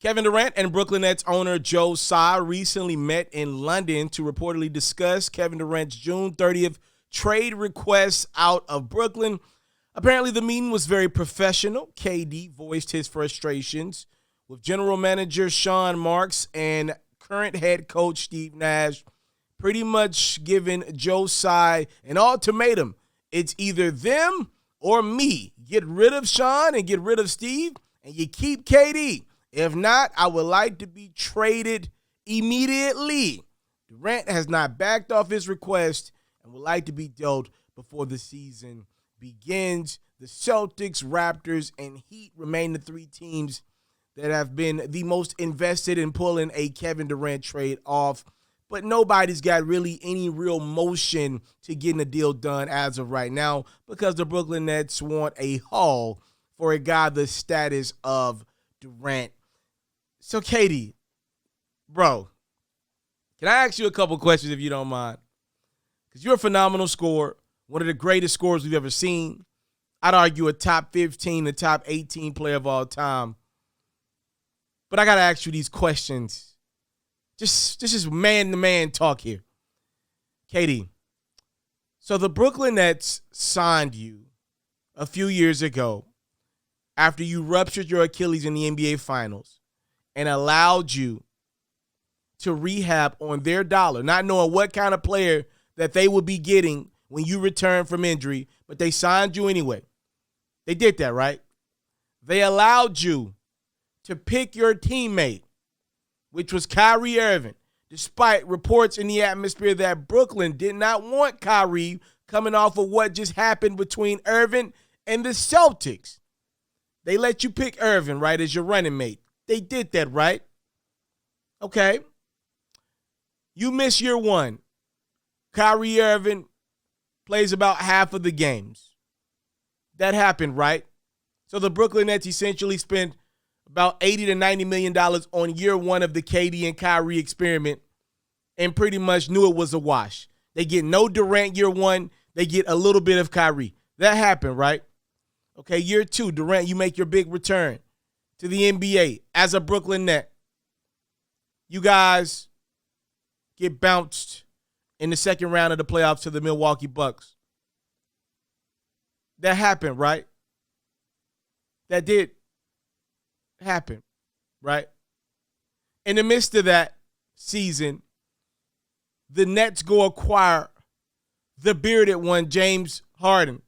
Kevin Durant and Brooklyn Nets owner Joe Tsai recently met in London to reportedly discuss Kevin Durant's June 30th trade request out of Brooklyn. Apparently, the meeting was very professional. KD voiced his frustrations with general manager Sean Marks and current head coach Steve Nash, pretty much giving Joe Tsai an ultimatum. It's either them or me. Get rid of Sean and get rid of Steve, and you keep KD. If not, I would like to be traded immediately. Durant has not backed off his request and would like to be dealt before the season begins. The Celtics, Raptors, and Heat remain the three teams that have been the most invested in pulling a Kevin Durant trade off. But nobody's got really any real motion to getting a deal done as of right now because the Brooklyn Nets want a haul for a guy the status of Durant. So, Katie, bro, can I ask you a couple questions if you don't mind? Because you're a phenomenal scorer, one of the greatest scorers we've ever seen. I'd argue a top 15, a top 18 player of all time. But I got to ask you these questions. This is man-to-man talk here. Katie, so the Brooklyn Nets signed you a few years ago after you ruptured your Achilles in the NBA Finals and allowed you to rehab on their dollar, not knowing what kind of player that they would be getting when you return from injury, but they signed you anyway. They did that, right? They allowed you to pick your teammate, which was Kyrie Irving, despite reports in the atmosphere that Brooklyn did not want Kyrie coming off of what just happened between Irving and the Celtics. They let you pick Irving, right, as your running mate. They did that, right? Okay. You miss year one. Kyrie Irving plays about half of the games. That happened, right? So the Brooklyn Nets essentially spent about $80 to $90 million on year one of the KD and Kyrie experiment and pretty much knew it was a wash. They get no Durant year one. They get a little bit of Kyrie. That happened, right? Okay, year two, Durant, you make your big return to the NBA as a Brooklyn Net. You guys get bounced in the second round of the playoffs to the Milwaukee Bucks. That happened, right? That did happen, right? In the midst of that season, the Nets go acquire the bearded one, James Harden,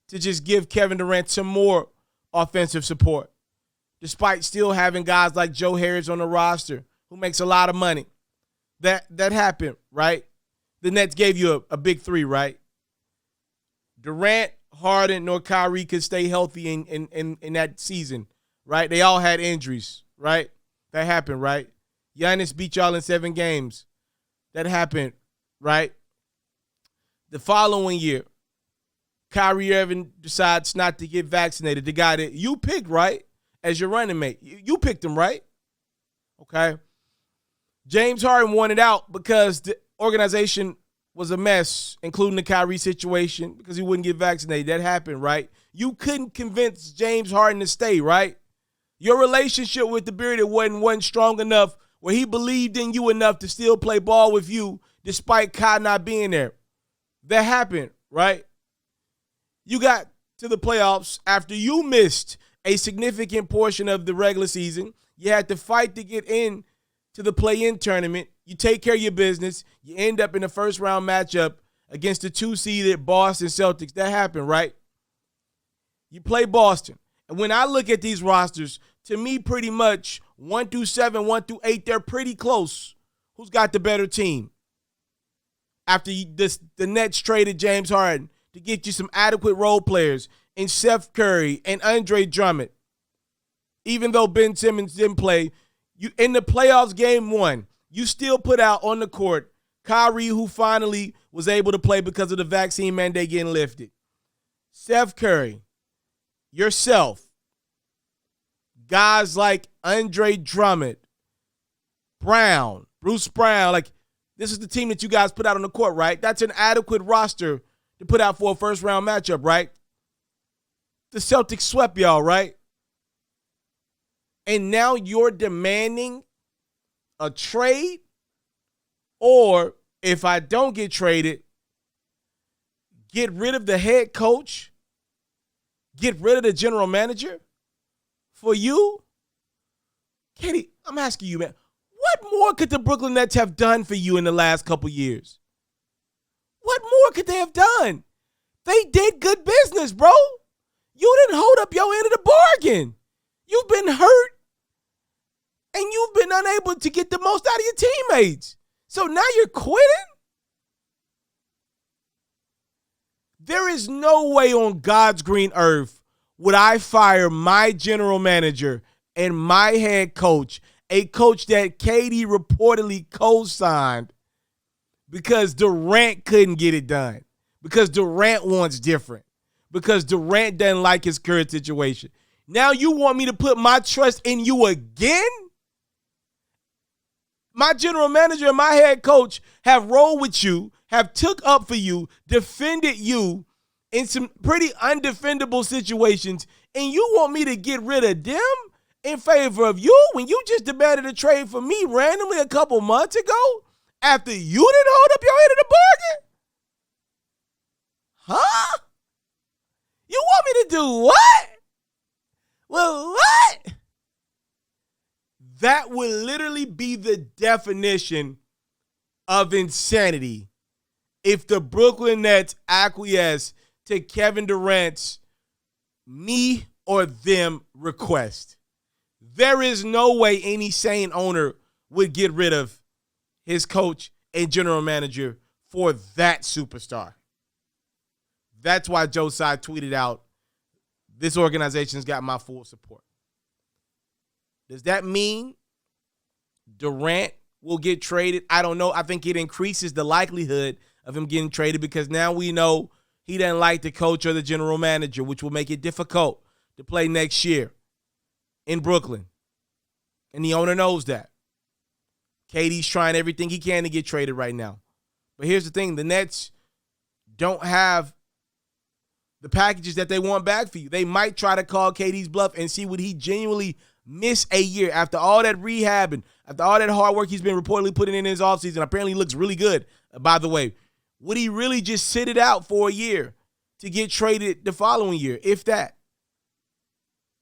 to just give Kevin Durant some more offensive support, despite still having guys like Joe Harris on the roster who makes a lot of money. That happened, right? The Nets gave you a big three, right? Durant, Harden, nor Kyrie could stay healthy in that season, right? They all had injuries, right? That happened, right? Giannis beat y'all in 7 games. That happened, right? The following year, Kyrie Irving decides not to get vaccinated. The guy that you picked, right, as your running mate. You picked him, right? Okay. James Harden wanted out because the organization was a mess, including the Kyrie situation, because he wouldn't get vaccinated. That happened, right? You couldn't convince James Harden to stay, right? Your relationship with the bearded wasn't strong enough where he believed in you enough to still play ball with you despite Kai not being there. That happened, right? You got to the playoffs after you missed a significant portion of the regular season. You had to fight to get in to the play-in tournament. You take care of your business. You end up in the first-round matchup against the 2-seeded Boston Celtics. That happened, right? You play Boston. And when I look at these rosters, to me, pretty much 1 through 7, 1 through 8, they're pretty close. Who's got the better team? After the Nets traded James Harden to get you some adequate role players in Seth Curry and Andre Drummond. Even though Ben Simmons didn't play, you in the playoffs game 1, you still put out on the court Kyrie, who finally was able to play because of the vaccine mandate getting lifted. Seth Curry, yourself, guys like Andre Drummond, Bruce Brown, like this is the team that you guys put out on the court, right? That's an adequate roster to put out for a first-round matchup, right? The Celtics swept y'all, right? And now you're demanding a trade, or if I don't get traded, get rid of the head coach, get rid of the general manager for you? Katie, I'm asking you, man, what more could the Brooklyn Nets have done for you in the last couple years? What more could they have done? They did good business, bro. You didn't hold up your end of the bargain. You've been hurt, and you've been unable to get the most out of your teammates. So now you're quitting? There is no way on God's green earth would I fire my general manager and my head coach, a coach that KD reportedly co-signed, because Durant couldn't get it done, because Durant wants different, because Durant doesn't like his current situation. Now you want me to put my trust in you again? My general manager and my head coach have rolled with you, have took up for you, defended you in some pretty undefendable situations, and you want me to get rid of them in favor of you when you just demanded a trade for me randomly a couple months ago after you didn't hold up your end of the bargain? Huh? You want me to do what? Well, what? That would literally be the definition of insanity if the Brooklyn Nets acquiesce to Kevin Durant's me or them request. There is no way any sane owner would get rid of his coach and general manager for that superstar. That's why Joe Tsai tweeted out, this organization's got my full support. Does that mean Durant will get traded? I don't know. I think it increases the likelihood of him getting traded because now we know he doesn't like the coach or the general manager, which will make it difficult to play next year in Brooklyn. And the owner knows that. KD's trying everything he can to get traded right now. But here's the thing. The Nets don't have the packages that they want back for you. They might try to call KD's bluff and see would he genuinely miss a year after all that rehabbing, after all that hard work he's been reportedly putting in his offseason. Apparently he looks really good, by the way. Would he really just sit it out for a year to get traded the following year, if that?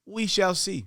We shall see.